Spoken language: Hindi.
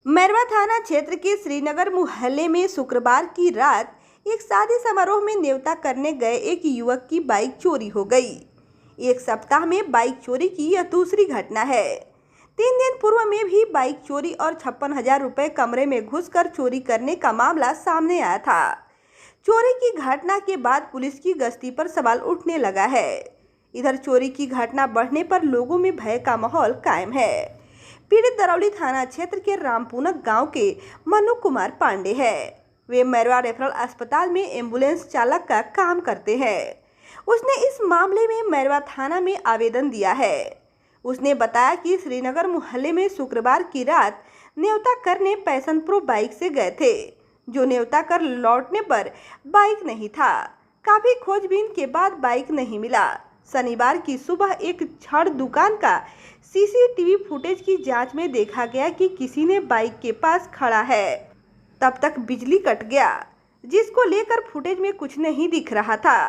मैरवा थाना क्षेत्र के श्रीनगर मोहल्ले में शुक्रवार की रात एक शादी समारोह में न्योता करने गए एक युवक की बाइक चोरी हो गई। एक सप्ताह में बाइक चोरी की यह दूसरी घटना है। 3 दिन पूर्व में भी बाइक चोरी और 56,000 रुपए कमरे में घुसकर चोरी करने का मामला सामने आया था। चोरी की घटना के बाद पुलिस की गश्ती पर सवाल उठने लगा है। इधर चोरी की घटना बढ़ने पर लोगों में भय का माहौल कायम है। पीड़ित दरौली थाना क्षेत्र के रामपुनक गांव के मनु कुमार पांडे हैं। वे मैरवा रेफरल अस्पताल में एम्बुलेंस चालक का काम करते हैं। उसने इस मामले में मैरवा थाना में आवेदन दिया है। उसने बताया कि श्रीनगर मोहल्ले में शुक्रवार की रात न्योता करने पैशन प्रो बाइक से गए थे, जो न्योता कर लौटने पर बाइक नहीं था। काफी खोजबीन के बाद बाइक नहीं मिला। शनिवार की सुबह एक छड़ दुकान का सीसीटीवी फुटेज की जांच में देखा गया कि किसी ने बाइक के पास खड़ा है। तब तक बिजली कट गया, जिसको लेकर फुटेज में कुछ नहीं दिख रहा था।